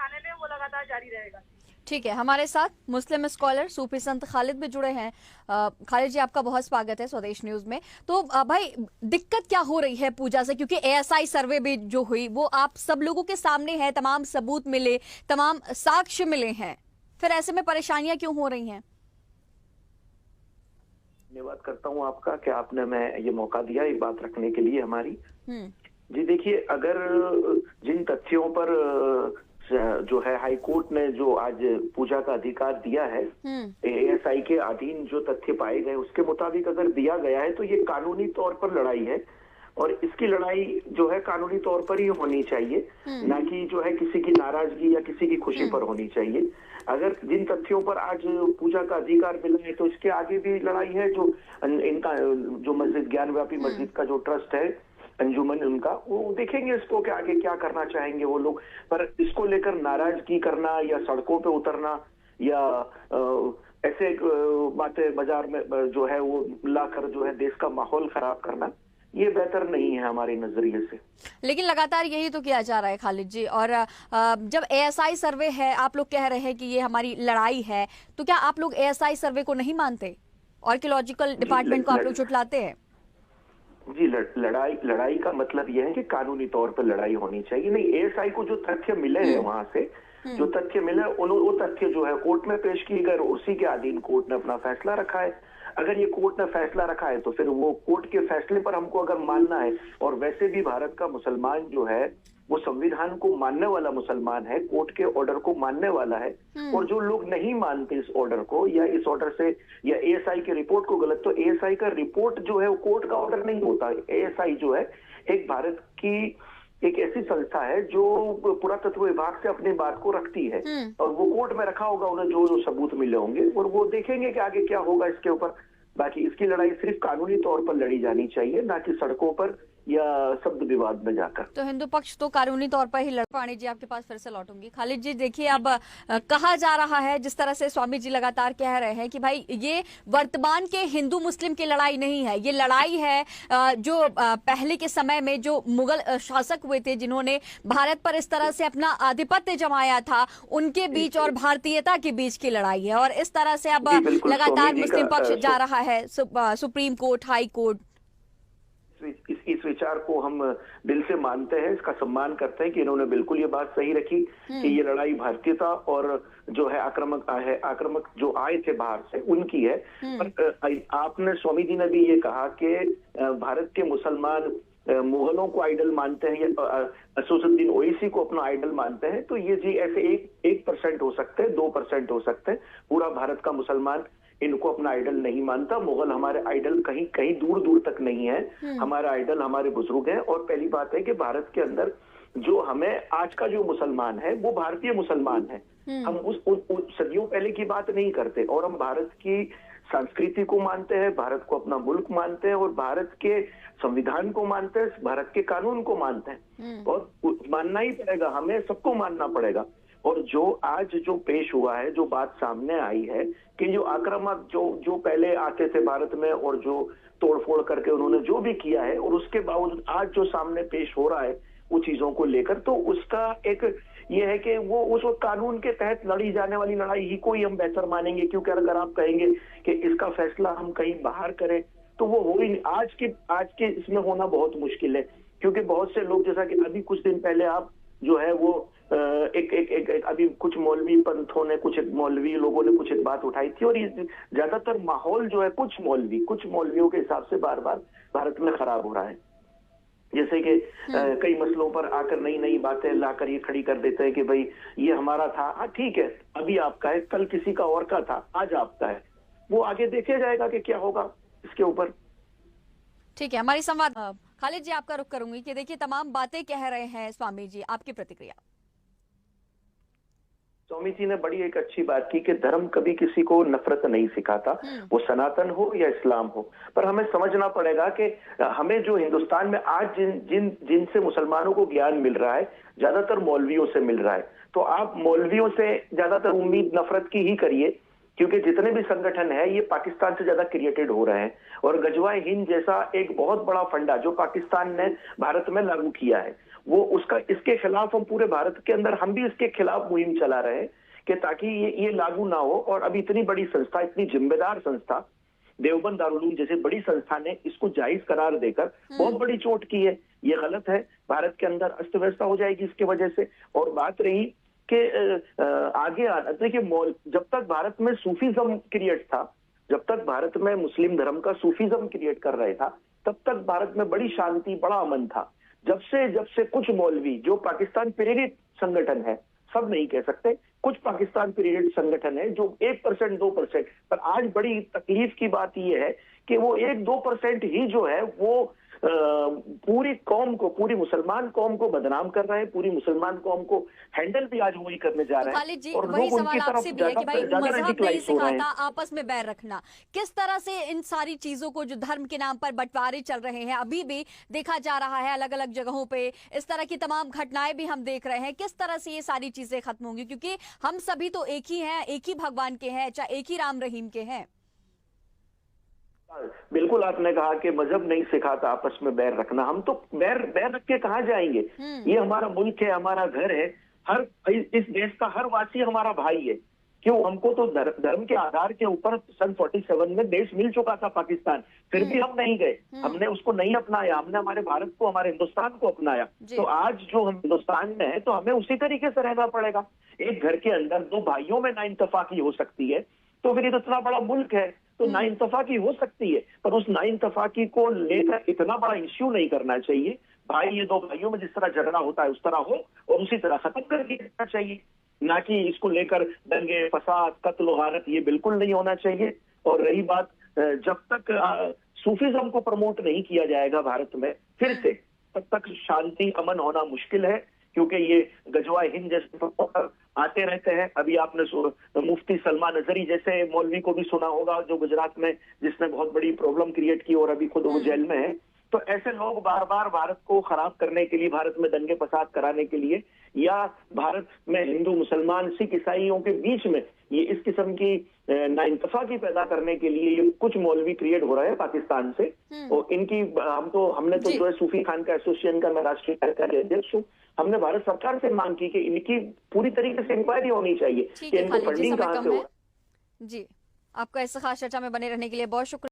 दिखाने में वो लगातार जारी रहेगा। ठीक है, हमारे साथ मुस्लिम स्कॉलर सूफी संत खालिद भी जुड़े हैं। खालिद जी, आपका बहुत स्वागत है स्वदेश न्यूज में। तो भाई, दिक्कत क्या हो रही है पूजा से, क्योंकि एएसआई सर्वे भी जो हुई वो आप सब लोगों के सामने है, तमाम सबूत मिले, तमाम साक्ष्य मिले हैं, फिर ऐसे में परेशानियां क्यों हो रही हैं? धन्यवाद करता हूं आपका कि आपने मैं ये मौका दिया एक बात रखने के लिए हमारी। जी देखिए, अगर जिन तथ्यों पर जो है हाई कोर्ट ने जो आज पूजा का अधिकार दिया है, एएसआई के अधीन जो तथ्य पाए गए उसके मुताबिक अगर दिया गया है तो ये कानूनी तौर पर लड़ाई है और इसकी लड़ाई जो है कानूनी तौर पर ही होनी चाहिए, ना कि जो है किसी की नाराजगी या किसी की खुशी पर होनी चाहिए। अगर जिन तथ्यों पर आज पूजा का अधिकार मिला है तो इसके आगे भी लड़ाई है। जो इनका जो मस्जिद ज्ञानव्यापी मस्जिद का जो ट्रस्ट है, अंजुमन उनका, वो देखेंगे इसको कि आगे क्या करना चाहेंगे वो लोग। पर इसको लेकर नाराजगी करना या सड़कों पे उतरना या ऐसे बातें बाजार में जो है वो लाकर जो है देश का माहौल खराब करना, ये बेहतर नहीं है हमारे नजरिए से। लेकिन लगातार यही तो किया जा रहा है खालिद जी। और जब एएसआई सर्वे है, आप लोग कह रहे हैं कि ये हमारी लड़ाई है, तो क्या आप लोग एएसआई सर्वे को नहीं मानते? आर्कियोलॉजिकल डिपार्टमेंट को आप लोग झुठलाते हैं? जी, लड़ाई का मतलब यह है कि कानूनी तौर पर लड़ाई होनी चाहिए। नहीं, एएसआई को जो तथ्य मिले हैं वहां से जो तथ्य मिले वो तथ्य जो है कोर्ट में पेश किए गए, उसी के अधीन कोर्ट ने अपना फैसला रखा है। अगर ये कोर्ट ने फैसला रखा है तो फिर वो कोर्ट के फैसले पर हमको अगर मानना है, और वैसे भी भारत का मुसलमान जो है वो संविधान को मानने वाला मुसलमान है, कोर्ट के ऑर्डर को मानने वाला है। और जो लोग नहीं मानते इस ऑर्डर को या इस ऑर्डर से या एएसआई की रिपोर्ट को गलत, तो एएसआई का रिपोर्ट जो है वो कोर्ट का ऑर्डर नहीं होता। एएसआई जो है एक भारत की एक ऐसी संस्था है जो पुरातत्व विभाग से अपनी बात को रखती है और वो कोर्ट में रखा होगा, उन्हें जो जो सबूत मिले होंगे और वो देखेंगे कि आगे क्या होगा इसके ऊपर। बाकी इसकी लड़ाई सिर्फ कानूनी तौर पर लड़ी जानी चाहिए, ना कि सड़कों पर या शब्द विवाद में जाकर। तो हिंदू पक्ष तो कानूनी तौर पर ही लड़। पाणी जी, आपके पास फिर से लौटूंगी। खालिद जी, देखिए, अब कहा जा रहा है, जिस तरह से स्वामी जी लगातार कह रहे हैं कि भाई ये वर्तमान के हिंदू मुस्लिम की लड़ाई नहीं है, ये लड़ाई है जो पहले के समय में जो मुगल शासक हुए थे, जिन्होंने भारत पर इस तरह से अपना आधिपत्य जमाया था, उनके बीच और भारतीयता के बीच की लड़ाई है। और इस तरह से अब लगातार मुस्लिम पक्ष जा रहा है सुप्रीम कोर्ट, हाई कोर्ट। इस विचार को हम दिल से मानते हैं, इसका सम्मान करते हैं कि इन्होंने बिल्कुल ये बात सही रखी कि ये लड़ाई भारतीयता और जो है आक्रामक जो आए थे बाहर से उनकी है। पर आपने स्वामी जी ने भी ये कहा कि भारत के मुसलमान मुगलों को आइडल मानते हैं या असदुद्दीन ओवैसी को अपना आइडल मानते हैं, तो ये जी ऐसे 1% हो सकते हैं, 2% हो सकते हैं। पूरा भारत का मुसलमान इनको अपना आइडल नहीं मानता। मुगल हमारे आइडल कहीं कहीं दूर दूर तक नहीं है, हमारा आइडल हमारे बुजुर्ग हैं। और पहली बात है कि भारत के अंदर जो हमें आज का जो मुसलमान है वो भारतीय मुसलमान है। हम उस सदियों पहले की बात नहीं करते और हम भारत की संस्कृति को मानते हैं, भारत को अपना मुल्क मानते हैं और भारत के संविधान को मानते हैं, भारत के कानून को मानते हैं। और मानना ही पड़ेगा, हमें सबको मानना पड़ेगा। और जो आज जो पेश हुआ है, जो बात सामने आई है कि जो आक्रामक जो पहले आते थे भारत में और जो तोड़फोड़ करके उन्होंने जो भी किया है, और उसके बावजूद आज जो सामने पेश हो रहा है वो चीजों को लेकर, तो उसका एक ये है कि वो उस कानून के तहत लड़ी जाने वाली लड़ाई ही को ही हम बेहतर मानेंगे। क्योंकि अगर आप कहेंगे कि इसका फैसला हम कहीं बाहर करें तो वो हो ही नहीं। आज के इसमें होना बहुत मुश्किल है, क्योंकि बहुत से लोग, जैसा कि अभी कुछ दिन पहले आप जो है वो अभी कुछ मौलवी पंथों ने, कुछ मौलवी लोगों ने कुछ एक बात उठाई थी, और ये ज्यादातर माहौल जो है कुछ मौलवियों के हिसाब से बार बार भारत में खराब हो रहा है। जैसे कि कई मसलों पर आकर नई नई बातें लाकर ये खड़ी कर देते हैं कि भाई ये हमारा था, हाँ ठीक है, अभी आपका है, कल किसी का और का था, आज आपका है। वो आगे देखा जाएगा कि क्या होगा इसके ऊपर। ठीक है, हमारी संवाद खालिद जी, आपका रुख करूंगी कि देखिए तमाम बातें कह रहे हैं स्वामी जी, आपकी प्रतिक्रिया। स्वामी जी ने बड़ी एक अच्छी बात की कि धर्म कभी किसी को नफरत नहीं सिखाता, वो सनातन हो या इस्लाम हो। पर हमें समझना पड़ेगा कि हमें जो हिंदुस्तान में आज जिनसे मुसलमानों को ज्ञान मिल रहा है, ज्यादातर मौलवियों से मिल रहा है। तो आप मौलवियों से ज्यादातर उम्मीद नफरत की ही करिए, क्योंकि जितने भी संगठन है ये पाकिस्तान से ज्यादा क्रिएटेड हो रहे हैं। और गजवाए हिंद जैसा एक बहुत बड़ा फंडा जो पाकिस्तान ने भारत में लागू किया है, वो उसका इसके खिलाफ हम पूरे भारत के अंदर हम भी इसके खिलाफ मुहिम चला रहे हैं कि ताकि ये लागू ना हो। और अब इतनी बड़ी संस्था, इतनी जिम्मेदार संस्था देवबंद दारुल उलूम जैसे बड़ी संस्था ने इसको जायज करार देकर बहुत बड़ी चोट की है। ये गलत है, भारत के अंदर अस्त व्यवस्था हो जाएगी इसकी वजह से। और बात रही कि आगे आना, देखिए जब तक भारत में सूफीज्म क्रिएट था, जब तक भारत में मुस्लिम धर्म का सूफीज्म क्रिएट कर रहे था, तब तक भारत में बड़ी शांति, बड़ा अमन था। जब से कुछ मौलवी जो पाकिस्तान प्रेरित संगठन है, सब नहीं कह सकते, कुछ पाकिस्तान प्रेरित संगठन है जो 1% 2%, पर आज बड़ी तकलीफ की बात यह है कि वो 1-2% ही जो है वो पूरी कौम को, पूरी मुसलमान कौम को बदनाम कर रहे हैं, पूरी मुसलमान कौम को हैंडल भी आज वही करने जा रहे खालिद हैं। जी, और वही लोग उनकी सवाल तरफ आपसे भी है कि भाई ज्यादा मजहब नहीं radicalize हो रहे हैं। सिखाता आपस में बैर रखना, किस तरह से इन सारी चीजों को जो धर्म के नाम पर बंटवारे चल रहे हैं अभी भी देखा जा रहा है अलग अलग जगहों पे, इस तरह की तमाम घटनाएं भी हम देख रहे हैं, किस तरह से ये सारी चीजें खत्म होंगी? क्योंकि हम सभी तो एक ही हैं, एक ही भगवान के हैं, चाहे एक ही राम रहीम के हैं। बिल्कुल आपने कहा कि मजहब नहीं सिखाता आपस में बैर रखना। हम तो बैर रख के कहाँ जाएंगे? ये हमारा मुल्क है, हमारा घर है, हर इस देश का हर वासी हमारा भाई है। क्यों? हमको तो धर्म के आधार के ऊपर सन 47 में देश मिल चुका था पाकिस्तान, फिर भी हम नहीं गए, हमने उसको नहीं अपनाया, हमने हमारे भारत को, हमारे हिंदुस्तान को अपनाया। तो आज जो हम हिंदुस्तान में है तो हमें उसी तरीके से रहना पड़ेगा। एक घर के अंदर दो भाइयों में नाइंतफाकी हो सकती है, तो फिर ये तो इतना बड़ा मुल्क है, तो नाइंतफाकी हो सकती है, पर उस नाइंतफाकी को लेकर इतना बड़ा इश्यू नहीं करना चाहिए। भाई, ये दो भाइयों में जिस तरह झगड़ा होता है उस तरह हो और उसी तरह खत्म कर देना चाहिए, ना कि इसको लेकर दंगे फसाद कत्ल गारत, ये बिल्कुल नहीं होना चाहिए। और रही बात, जब तक सूफीज्म को प्रमोट नहीं किया जाएगा भारत में फिर से, तब तक शांति अमन होना मुश्किल है, क्योंकि ये गजवा हिंद जैसे आते रहते हैं। अभी आपने मुफ्ती सलमान नजरी जैसे मौलवी को भी सुना होगा, जो गुजरात में, जिसने बहुत बड़ी प्रॉब्लम क्रिएट की और अभी खुद वो जेल में है। तो ऐसे लोग बार बार भारत को खराब करने के लिए, भारत में दंगे फसाद कराने के लिए, या भारत में हिंदू मुसलमान सिख ईसाइयों के बीच में ये इस किस्म की नाइंतफाकी पैदा करने के लिए ये कुछ मौलवी क्रिएट हो रहे हैं पाकिस्तान से। और इनकी हमने तो जो है सूफी खान का एसोसिएशन का मैं राष्ट्रीय कार्यकारी अध्यक्ष हूँ, हमने भारत सरकार से मांग की कि इनकी पूरी तरीके से इंक्वायरी होनी चाहिए कि इनको फंडिंग कहाँ से हो। जी, आपका इस खास चर्चा में बने रहने के लिए बहुत शुक्रिया।